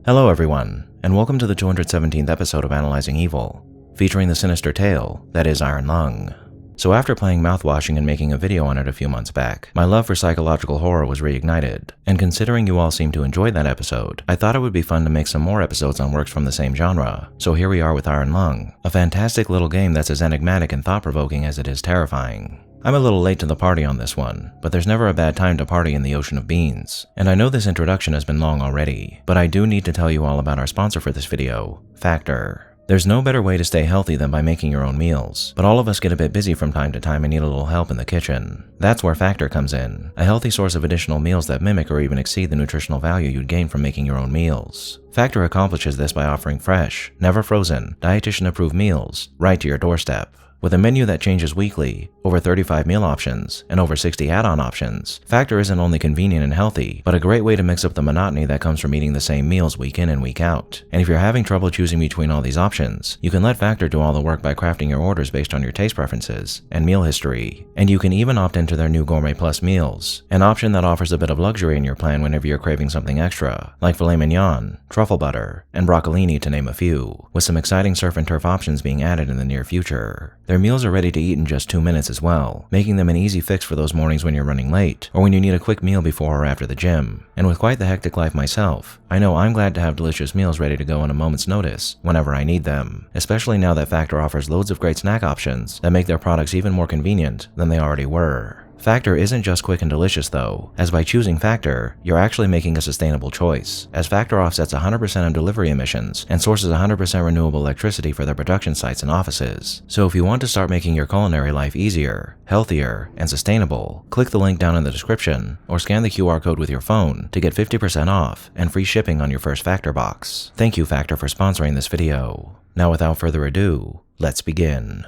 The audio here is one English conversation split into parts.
Hello everyone, and welcome to the 217th episode of Analyzing Evil, featuring the sinister tale that is Iron Lung. So after playing Mouthwashing and making a video on it a few months back, my love for psychological horror was reignited, and considering you all seem to enjoy that episode, I thought it would be fun to make some more episodes on works from the same genre. So here we are with Iron Lung, a fantastic little game that's as enigmatic and thought-provoking as it is terrifying. I'm a little late to the party on this one, but there's never a bad time to party in the ocean of beans. And I know this introduction has been long already, but I do need to tell you all about our sponsor for this video, Factor. There's no better way to stay healthy than by making your own meals, but all of us get a bit busy from time to time and need a little help in the kitchen. That's where Factor comes in, a healthy source of additional meals that mimic or even exceed the nutritional value you'd gain from making your own meals. Factor accomplishes this by offering fresh, never frozen, dietitian-approved meals right to your doorstep. With a menu that changes weekly, over 35 meal options, and over 60 add-on options, Factor isn't only convenient and healthy, but a great way to mix up the monotony that comes from eating the same meals week in and week out. And if you're having trouble choosing between all these options, you can let Factor do all the work by crafting your orders based on your taste preferences and meal history. And you can even opt into their new Gourmet Plus meals, an option that offers a bit of luxury in your plan whenever you're craving something extra, like filet mignon, truffle butter, and broccolini to name a few, with some exciting surf and turf options being added in the near future. Their meals are ready to eat in just 2 minutes as well, making them an easy fix for those mornings when you're running late, or when you need a quick meal before or after the gym. And with quite the hectic life myself, I know I'm glad to have delicious meals ready to go on a moment's notice whenever I need them, especially now that Factor offers loads of great snack options that make their products even more convenient than they already were. Factor isn't just quick and delicious though, as by choosing Factor, you're actually making a sustainable choice, as Factor offsets 100% of delivery emissions and sources 100% renewable electricity for their production sites and offices. So if you want to start making your culinary life easier, healthier, and sustainable, click the link down in the description or scan the QR code with your phone to get 50% off and free shipping on your first Factor box. Thank you, Factor, for sponsoring this video. Now without further ado, let's begin.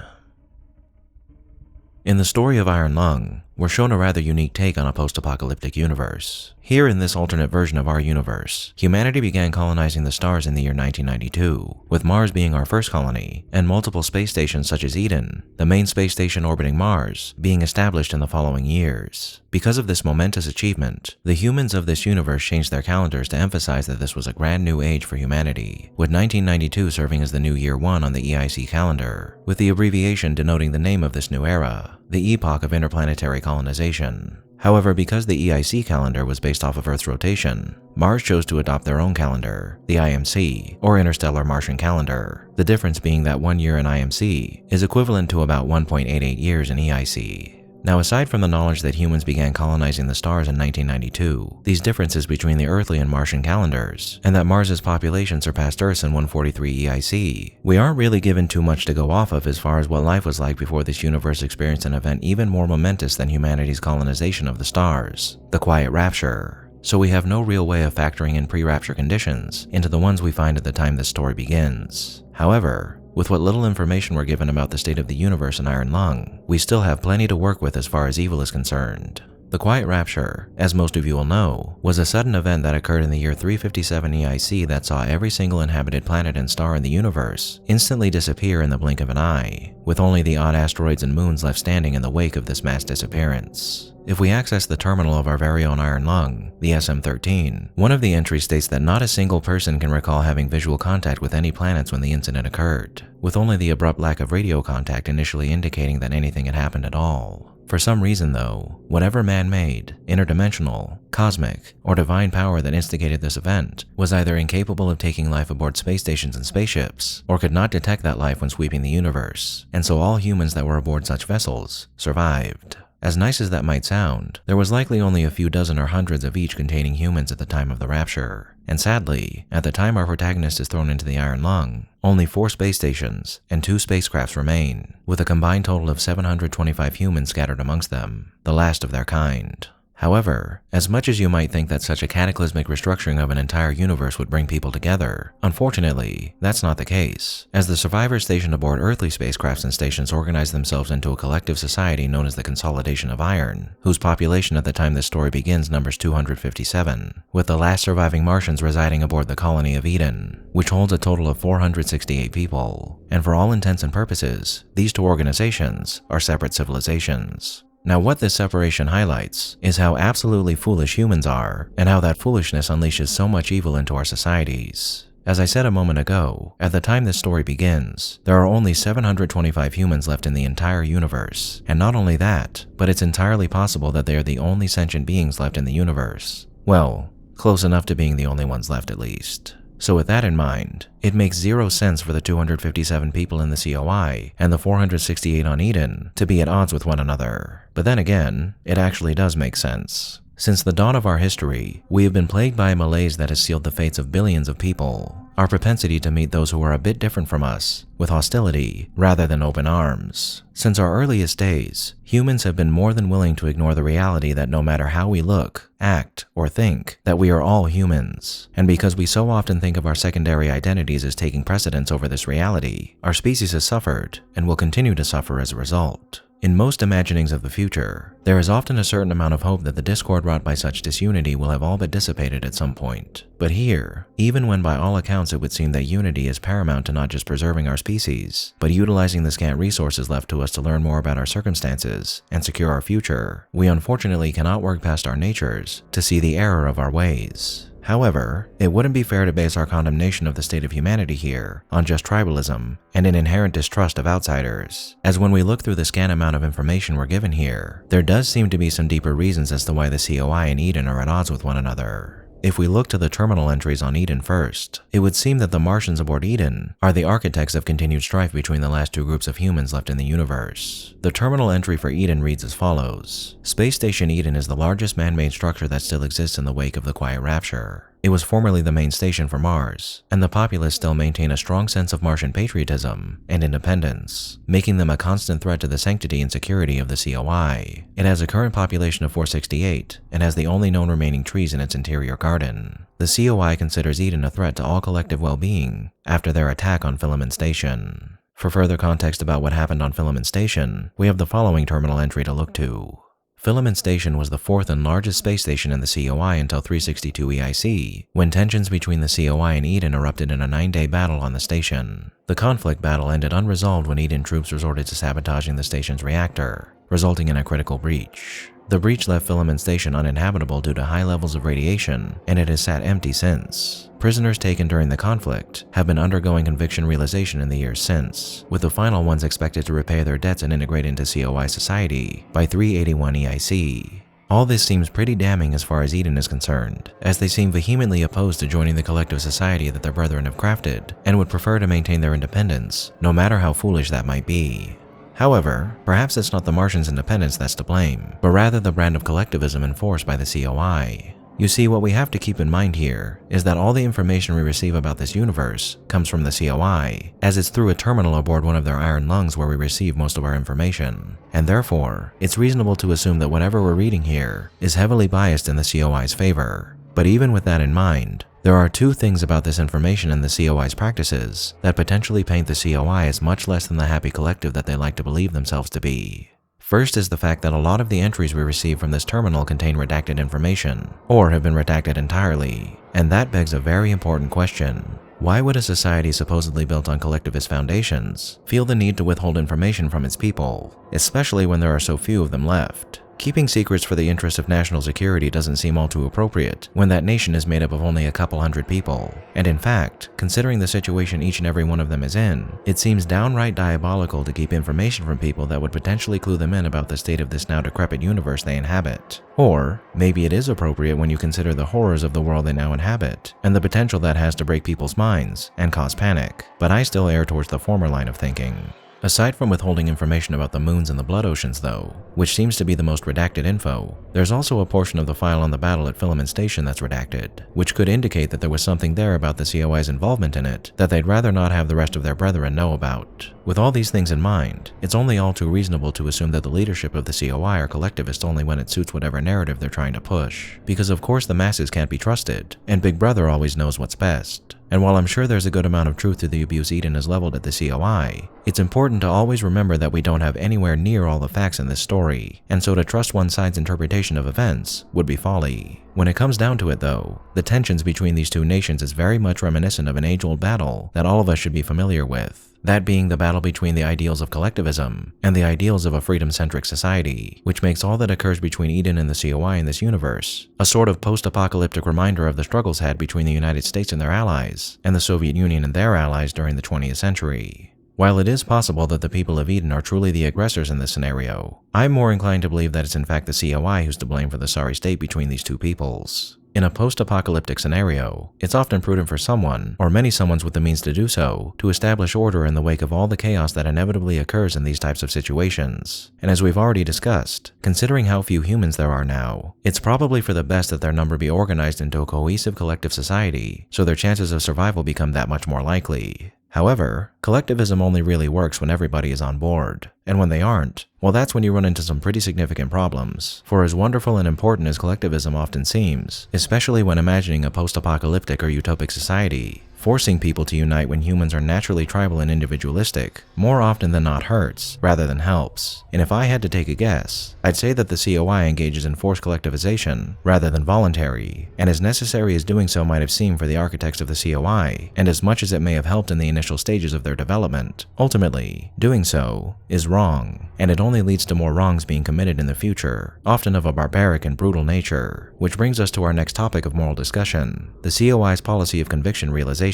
In the story of Iron Lung, we're shown a rather unique take on a post-apocalyptic universe. Here in this alternate version of our universe, humanity began colonizing the stars in the year 1992, with Mars being our first colony, and multiple space stations such as Eden, the main space station orbiting Mars, being established in the following years. Because of this momentous achievement, the humans of this universe changed their calendars to emphasize that this was a grand new age for humanity, with 1992 serving as the new year 1 on the EIC calendar, with the abbreviation denoting the name of this new era, the epoch of interplanetary colonization. However, because the EIC calendar was based off of Earth's rotation, Mars chose to adopt their own calendar, the IMC, or Interstellar Martian Calendar, the difference being that 1 year in IMC is equivalent to about 1.88 years in EIC. Now, aside from the knowledge that humans began colonizing the stars in 1992, these differences between the earthly and Martian calendars, and that Mars's population surpassed Earth's in 143 EIC, we aren't really given too much to go off of as far as what life was like before this universe experienced an event even more momentous than humanity's colonization of the stars, the Quiet Rapture. So we have no real way of factoring in pre-rapture conditions into the ones we find at the time this story begins. However, with what little information we're given about the state of the universe in Iron Lung, we still have plenty to work with as far as evil is concerned. The Quiet Rapture, as most of you will know, was a sudden event that occurred in the year 357 EIC that saw every single inhabited planet and star in the universe instantly disappear in the blink of an eye, with only the odd asteroids and moons left standing in the wake of this mass disappearance. If we access the terminal of our very own Iron Lung, the SM-13, one of the entries states that not a single person can recall having visual contact with any planets when the incident occurred, with only the abrupt lack of radio contact initially indicating that anything had happened at all. For some reason though, whatever man-made, interdimensional, cosmic, or divine power that instigated this event was either incapable of taking life aboard space stations and spaceships, or could not detect that life when sweeping the universe, and so all humans that were aboard such vessels survived. As nice as that might sound, there was likely only a few dozen or hundreds of each containing humans at the time of the rapture. And sadly, at the time our protagonist is thrown into the Iron Lung, only 4 space stations and 2 spacecrafts remain, with a combined total of 725 humans scattered amongst them, the last of their kind. However, as much as you might think that such a cataclysmic restructuring of an entire universe would bring people together, unfortunately, that's not the case, as the survivors stationed aboard earthly spacecrafts and stations organized themselves into a collective society known as the Consolidation of Iron, whose population at the time this story begins numbers 257, with the last surviving Martians residing aboard the colony of Eden, which holds a total of 468 people. And for all intents and purposes, these 2 organizations are separate civilizations. Now, what this separation highlights is how absolutely foolish humans are, and how that foolishness unleashes so much evil into our societies. As I said a moment ago, at the time this story begins, there are only 725 humans left in the entire universe. And not only that, but it's entirely possible that they are the only sentient beings left in the universe. Well, close enough to being the only ones left at least. So with that in mind, it makes zero sense for the 257 people in the COI and the 468 on Eden to be at odds with one another. But then again, it actually does make sense. Since the dawn of our history, we have been plagued by a malaise that has sealed the fates of billions of people. Our propensity to meet those who are a bit different from us with hostility rather than open arms. Since our earliest days, humans have been more than willing to ignore the reality that no matter how we look, act, or think, that we are all humans. And because we so often think of our secondary identities as taking precedence over this reality, our species has suffered and will continue to suffer as a result. In most imaginings of the future, there is often a certain amount of hope that the discord wrought by such disunity will have all but dissipated at some point. But here, even when by all accounts it would seem that unity is paramount to not just preserving our species, but utilizing the scant resources left to us to learn more about our circumstances and secure our future, we unfortunately cannot work past our natures to see the error of our ways. However, it wouldn't be fair to base our condemnation of the state of humanity here on just tribalism and an inherent distrust of outsiders, as when we look through the scant amount of information we're given here, there does seem to be some deeper reasons as to why the COI and Eden are at odds with one another. If we look to the terminal entries on Eden first, it would seem that the Martians aboard Eden are the architects of continued strife between the last two groups of humans left in the universe. The terminal entry for Eden reads as follows. Space Station Eden is the largest man-made structure that still exists in the wake of the quiet Rapture. It was formerly the main station for Mars, and the populace still maintain a strong sense of Martian patriotism and independence, making them a constant threat to the sanctity and security of the COI. It has a current population of 468 and has the only known remaining trees in its interior garden. The COI considers Eden a threat to all collective well-being after their attack on Filament Station. For further context about what happened on Filament Station, we have the following terminal entry to look to. Filament Station was the fourth and largest space station in the COI until 362 EIC, when tensions between the COI and Eden erupted in a 9-day battle on the station. The conflict battle ended unresolved when Eden troops resorted to sabotaging the station's reactor, resulting in a critical breach. The breach left Filament Station uninhabitable due to high levels of radiation, and it has sat empty since. Prisoners taken during the conflict have been undergoing conviction realization in the years since, with the final ones expected to repay their debts and integrate into COI society by 381 EIC. All this seems pretty damning as far as Eden is concerned, as they seem vehemently opposed to joining the collective society that their brethren have crafted, and would prefer to maintain their independence, no matter how foolish that might be. However, perhaps it's not the Martians' independence that's to blame, but rather the brand of collectivism enforced by the COI. You see, what we have to keep in mind here is that all the information we receive about this universe comes from the COI, as it's through a terminal aboard one of their iron lungs where we receive most of our information. And therefore, it's reasonable to assume that whatever we're reading here is heavily biased in the COI's favor. But even with that in mind, there are two things about this information and the COI's practices that potentially paint the COI as much less than the happy collective that they like to believe themselves to be. First is the fact that a lot of the entries we receive from this terminal contain redacted information, or have been redacted entirely. And that begs a very important question. Why would a society supposedly built on collectivist foundations feel the need to withhold information from its people, especially when there are so few of them left? Keeping secrets for the interest of national security doesn't seem all too appropriate when that nation is made up of only a couple hundred people. And in fact, considering the situation each and every one of them is in, it seems downright diabolical to keep information from people that would potentially clue them in about the state of this now decrepit universe they inhabit. Or maybe it is appropriate when you consider the horrors of the world they now inhabit and the potential that has to break people's minds and cause panic. But I still err towards the former line of thinking. Aside from withholding information about the moons and the blood oceans though, which seems to be the most redacted info, there's also a portion of the file on the battle at Filament Station that's redacted, which could indicate that there was something there about the COI's involvement in it that they'd rather not have the rest of their brethren know about. With all these things in mind, it's only all too reasonable to assume that the leadership of the COI are collectivist only when it suits whatever narrative they're trying to push, because of course the masses can't be trusted, and Big Brother always knows what's best. And while I'm sure there's a good amount of truth to the abuse Eden has leveled at the COI, it's important to always remember that we don't have anywhere near all the facts in this story, and so to trust one side's interpretation of events would be folly. When it comes down to it though, the tensions between these two nations is very much reminiscent of an age-old battle that all of us should be familiar with. That being the battle between the ideals of collectivism and the ideals of a freedom-centric society, which makes all that occurs between Eden and the COI in this universe a sort of post-apocalyptic reminder of the struggles had between the United States and their allies, and the Soviet Union and their allies during the 20th century. While it is possible that the people of Eden are truly the aggressors in this scenario, I'm more inclined to believe that it's in fact the COI who's to blame for the sorry state between these two peoples. In a post-apocalyptic scenario, it's often prudent for someone, or many someones with the means to do so, to establish order in the wake of all the chaos that inevitably occurs in these types of situations. And as we've already discussed, considering how few humans there are now, it's probably for the best that their number be organized into a cohesive collective society, so their chances of survival become that much more likely. However, collectivism only really works when everybody is on board, and when they aren't, well, that's when you run into some pretty significant problems. For as wonderful and important as collectivism often seems, especially when imagining a post-apocalyptic or utopic society, forcing people to unite when humans are naturally tribal and individualistic more often than not hurts rather than helps. And if I had to take a guess, I'd say that the COI engages in forced collectivization rather than voluntary, and as necessary as doing so might have seemed for the architects of the COI, and as much as it may have helped in the initial stages of their development, ultimately, doing so is wrong, and it only leads to more wrongs being committed in the future, often of a barbaric and brutal nature. Which brings us to our next topic of moral discussion, the COI's policy of conviction realization.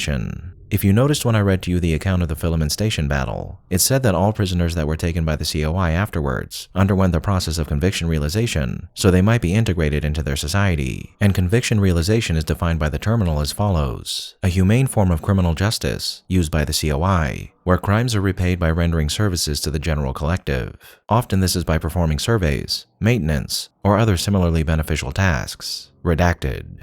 If you noticed when I read to you the account of the Filament Station battle, it said that all prisoners that were taken by the COI afterwards underwent the process of conviction realization, so they might be integrated into their society. And conviction realization is defined by the terminal as follows: a humane form of criminal justice used by the COI, where crimes are repaid by rendering services to the general collective. Often this is by performing surveys, maintenance, or other similarly beneficial tasks. Redacted.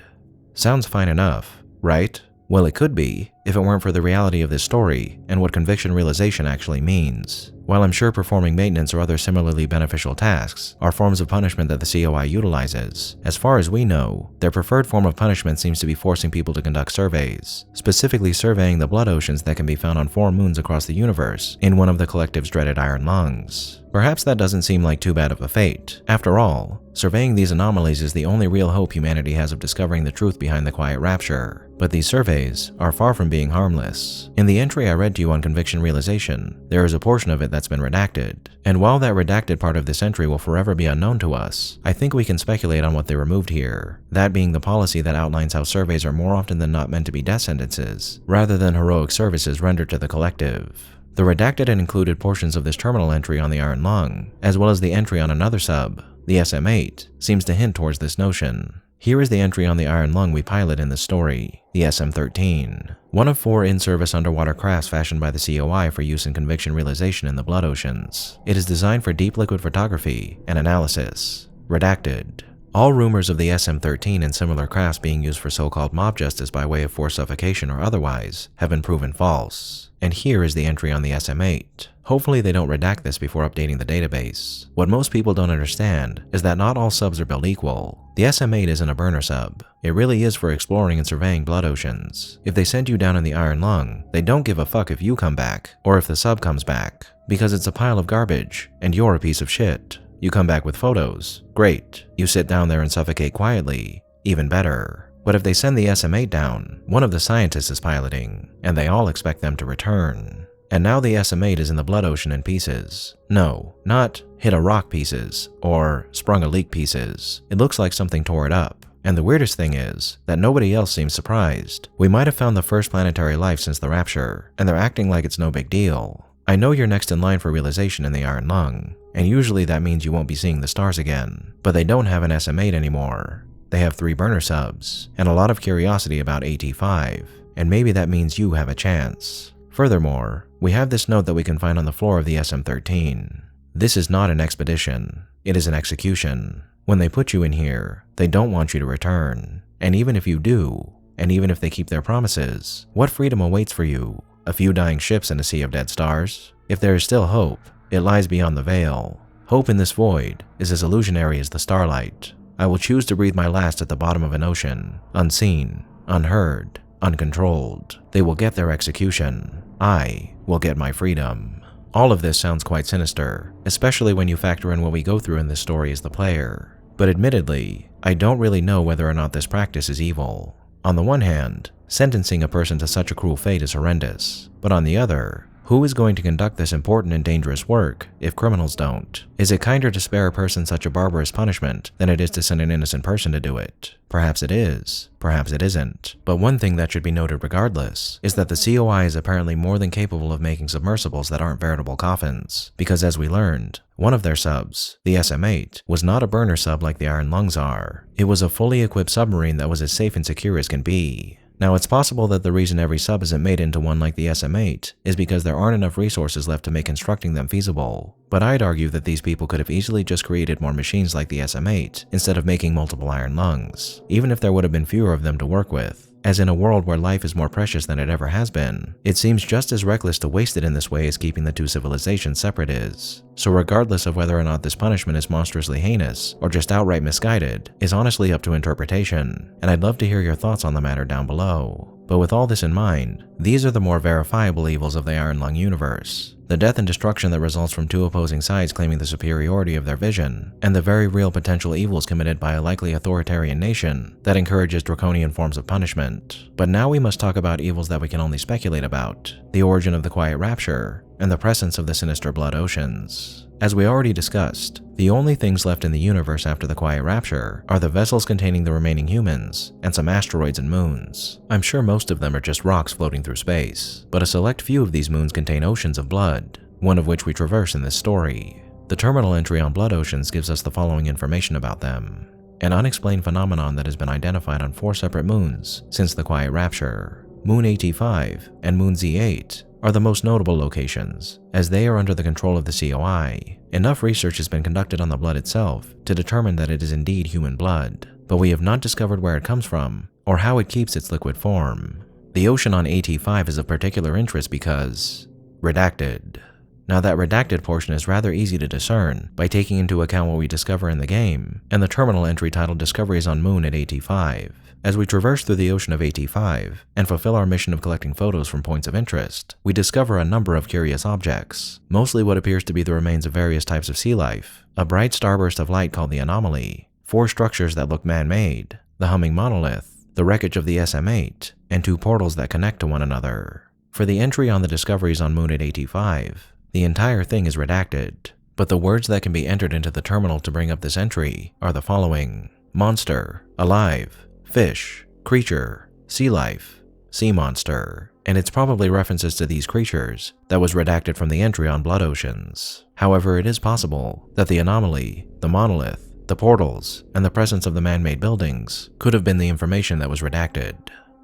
Sounds fine enough, right? Well, it could be, if it weren't for the reality of this story and what conviction realization actually means. While I'm sure performing maintenance or other similarly beneficial tasks are forms of punishment that the COI utilizes, as far as we know, their preferred form of punishment seems to be forcing people to conduct surveys, specifically surveying the blood oceans that can be found on 4 moons across the universe in one of the collective's dreaded iron lungs. Perhaps that doesn't seem like too bad of a fate. After all, surveying these anomalies is the only real hope humanity has of discovering the truth behind the quiet rapture. But these surveys are far from being harmless. In the entry I read to you on conviction realization, there is a portion of it that's been redacted. And while that redacted part of this entry will forever be unknown to us, I think we can speculate on what they removed here. That being the policy that outlines how surveys are more often than not meant to be death sentences, rather than heroic services rendered to the collective. The redacted and included portions of this terminal entry on the Iron Lung, as well as the entry on another sub, the SM-8, seems to hint towards this notion. Here is the entry on the Iron Lung we pilot in this story, the SM-13, one of 4 in-service underwater crafts fashioned by the COI for use in conviction realization in the blood oceans. It is designed for deep liquid photography and analysis. Redacted. All rumors of the SM-13 and similar crafts being used for so-called mob justice by way of forced suffocation or otherwise have been proven false. And here is the entry on the SM-8. Hopefully they don't redact this before updating the database. What most people don't understand is that not all subs are built equal. The SM-8 isn't a burner sub. It really is for exploring and surveying blood oceans. If they send you down in the Iron Lung, they don't give a fuck if you come back, or if the sub comes back, because it's a pile of garbage, and you're a piece of shit. You come back with photos, great. You sit down there and suffocate quietly, even better. But if they send the SM-8 down, one of the scientists is piloting, and they all expect them to return. And now the SM-8 is in the blood ocean in pieces. No, not hit a rock pieces, or sprung a leak pieces. It looks like something tore it up. And the weirdest thing is that nobody else seems surprised. We might have found the first planetary life since the Rapture, and they're acting like it's no big deal. I know you're next in line for realization in the Iron Lung, and usually that means you won't be seeing the stars again. But they don't have an SM-8 anymore. They have 3 burner subs, and a lot of curiosity about AT-5, and maybe that means you have a chance. Furthermore, we have this note that we can find on the floor of the SM-13. This is not an expedition, it is an execution. When they put you in here, they don't want you to return. And even if you do, and even if they keep their promises, what freedom awaits for you? A few dying ships and a sea of dead stars? If there is still hope, it lies beyond the veil. Hope in this void is as illusionary as the starlight. I will choose to breathe my last at the bottom of an ocean, unseen, unheard, uncontrolled. They will get their execution. I will get my freedom. All of this sounds quite sinister, especially when you factor in what we go through in this story as the player. But admittedly, I don't really know whether or not this practice is evil. On the one hand, sentencing a person to such a cruel fate is horrendous, but on the other, who is going to conduct this important and dangerous work if criminals don't? Is it kinder to spare a person such a barbarous punishment than it is to send an innocent person to do it? Perhaps it is, perhaps it isn't. But one thing that should be noted regardless is that the COI is apparently more than capable of making submersibles that aren't veritable coffins, because as we learned, one of their subs, the SM-8, was not a burner sub like the Iron Lungs are. It was a fully equipped submarine that was as safe and secure as can be. Now, it's possible that the reason every sub isn't made into one like the SM-8 is because there aren't enough resources left to make constructing them feasible. But I'd argue that these people could have easily just created more machines like the SM-8 instead of making multiple Iron Lungs, even if there would have been fewer of them to work with. As in a world where life is more precious than it ever has been, it seems just as reckless to waste it in this way as keeping the two civilizations separate is. So regardless of whether or not this punishment is monstrously heinous or just outright misguided, is honestly up to interpretation, and I'd love to hear your thoughts on the matter down below. But with all this in mind, these are the more verifiable evils of the Iron Lung universe. The death and destruction that results from two opposing sides claiming the superiority of their vision, and the very real potential evils committed by a likely authoritarian nation that encourages draconian forms of punishment. But now we must talk about evils that we can only speculate about, the origin of the Quiet Rapture, and the presence of the sinister blood oceans. As we already discussed, the only things left in the universe after the Quiet Rapture are the vessels containing the remaining humans, and some asteroids and moons. I'm sure most of them are just rocks floating through space, but a select few of these moons contain oceans of blood, one of which we traverse in this story. The terminal entry on blood oceans gives us the following information about them. An unexplained phenomenon that has been identified on 4 separate moons since the Quiet Rapture. Moon AT5 and Moon Z8 are the most notable locations, as they are under the control of the COI. Enough research has been conducted on the blood itself to determine that it is indeed human blood, but we have not discovered where it comes from or how it keeps its liquid form. The ocean on AT5 is of particular interest because redacted. Now that redacted portion is rather easy to discern by taking into account what we discover in the game and the terminal entry titled Discoveries on Moon at AT5. As we traverse through the ocean of AT5 and fulfill our mission of collecting photos from points of interest, we discover a number of curious objects, mostly what appears to be the remains of various types of sea life, a bright starburst of light called the Anomaly, 4 structures that look man-made, the humming monolith, the wreckage of the SM-8, and 2 portals that connect to one another. For the entry on the Discoveries on Moon at AT5, the entire thing is redacted, but the words that can be entered into the terminal to bring up this entry are the following: monster, alive, fish, creature, sea life, sea monster, and it's probably references to these creatures that was redacted from the entry on blood oceans. However, it is possible that the anomaly, the monolith, the portals, and the presence of the man-made buildings could have been the information that was redacted.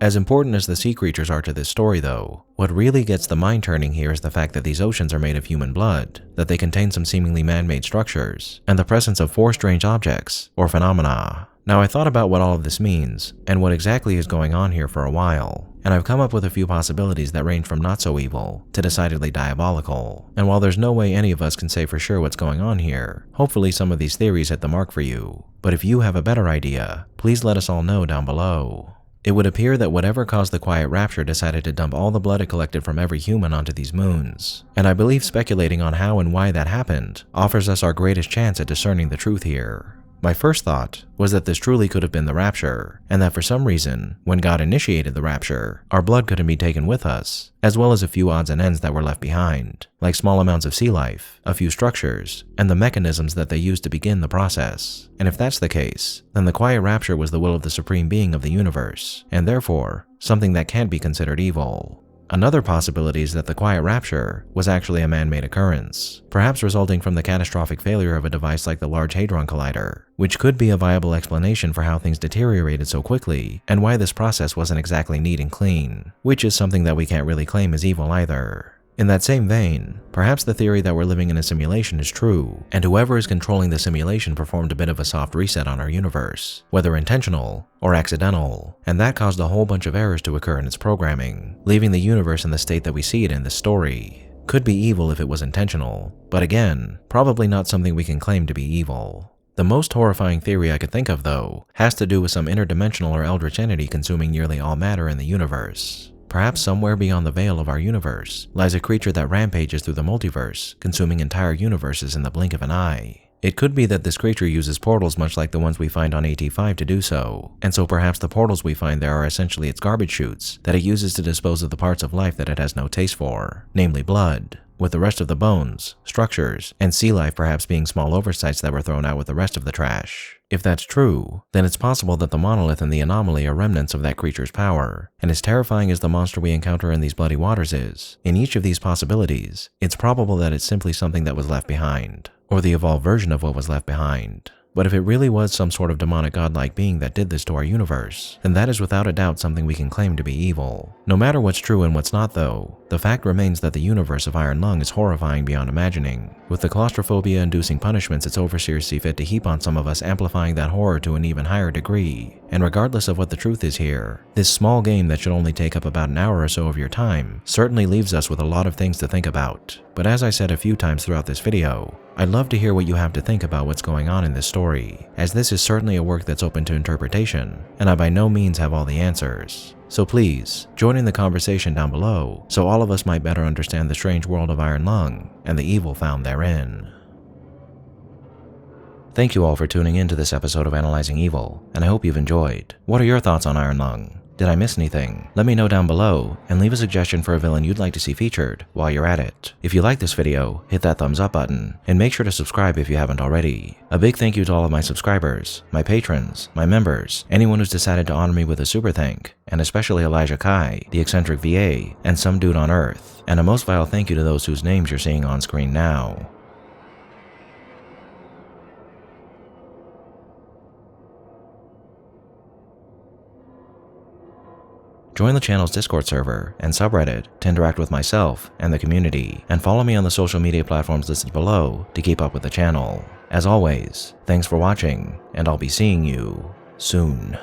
As important as the sea creatures are to this story though, what really gets the mind turning here is the fact that these oceans are made of human blood, that they contain some seemingly man-made structures, and the presence of 4 strange objects, or phenomena. Now I thought about what all of this means, and what exactly is going on here for a while, and I've come up with a few possibilities that range from not so evil to decidedly diabolical. And while there's no way any of us can say for sure what's going on here, hopefully some of these theories hit the mark for you. But if you have a better idea, please let us all know down below. It would appear that whatever caused the Quiet Rapture decided to dump all the blood it collected from every human onto these moons, and I believe speculating on how and why that happened offers us our greatest chance at discerning the truth here. My first thought was that this truly could have been the Rapture, and that for some reason, when God initiated the Rapture, our blood couldn't be taken with us, as well as a few odds and ends that were left behind, like small amounts of sea life, a few structures, and the mechanisms that they used to begin the process. And if that's the case, then the Quiet Rapture was the will of the Supreme Being of the universe, and therefore, something that can't be considered evil. Another possibility is that the Quiet Rapture was actually a man-made occurrence, perhaps resulting from the catastrophic failure of a device like the Large Hadron Collider, which could be a viable explanation for how things deteriorated so quickly and why this process wasn't exactly neat and clean, which is something that we can't really claim as evil either. In that same vein, perhaps the theory that we're living in a simulation is true, and whoever is controlling the simulation performed a bit of a soft reset on our universe, whether intentional or accidental, and that caused a whole bunch of errors to occur in its programming, leaving the universe in the state that we see it in this story. Could be evil if it was intentional, but again, probably not something we can claim to be evil. The most horrifying theory I could think of, though, has to do with some interdimensional or eldritch entity consuming nearly all matter in the universe. Perhaps somewhere beyond the veil of our universe lies a creature that rampages through the multiverse, consuming entire universes in the blink of an eye. It could be that this creature uses portals much like the ones we find on AT5 to do so, and so perhaps the portals we find there are essentially its garbage chutes that it uses to dispose of the parts of life that it has no taste for, namely blood, with the rest of the bones, structures, and sea life perhaps being small oversights that were thrown out with the rest of the trash. If that's true, then it's possible that the monolith and the anomaly are remnants of that creature's power, and as terrifying as the monster we encounter in these bloody waters is, in each of these possibilities, it's probable that it's simply something that was left behind, or the evolved version of what was left behind. But if it really was some sort of demonic godlike being that did this to our universe, then that is without a doubt something we can claim to be evil. No matter what's true and what's not though, the fact remains that the universe of Iron Lung is horrifying beyond imagining, with the claustrophobia-inducing punishments its overseers see fit to heap on some of us amplifying that horror to an even higher degree. And regardless of what the truth is here, this small game that should only take up about an hour or so of your time certainly leaves us with a lot of things to think about. But as I said a few times throughout this video, I'd love to hear what you have to think about what's going on in this story, as this is certainly a work that's open to interpretation, and I by no means have all the answers. So please, join in the conversation down below, so all of us might better understand the strange world of Iron Lung and the evil found therein. Thank you all for tuning in to this episode of Analyzing Evil, and I hope you've enjoyed. What are your thoughts on Iron Lung? Did I miss anything? Let me know down below, and leave a suggestion for a villain you'd like to see featured while you're at it. If you like this video, hit that thumbs up button, and make sure to subscribe if you haven't already. A big thank you to all of my subscribers, my patrons, my members, anyone who's decided to honor me with a super thank, and especially Elijah Kai, the eccentric VA, and some dude on Earth. And a most vile thank you to those whose names you're seeing on screen now. Join the channel's Discord server and subreddit to interact with myself and the community, and follow me on the social media platforms listed below to keep up with the channel. As always, thanks for watching, and I'll be seeing you soon.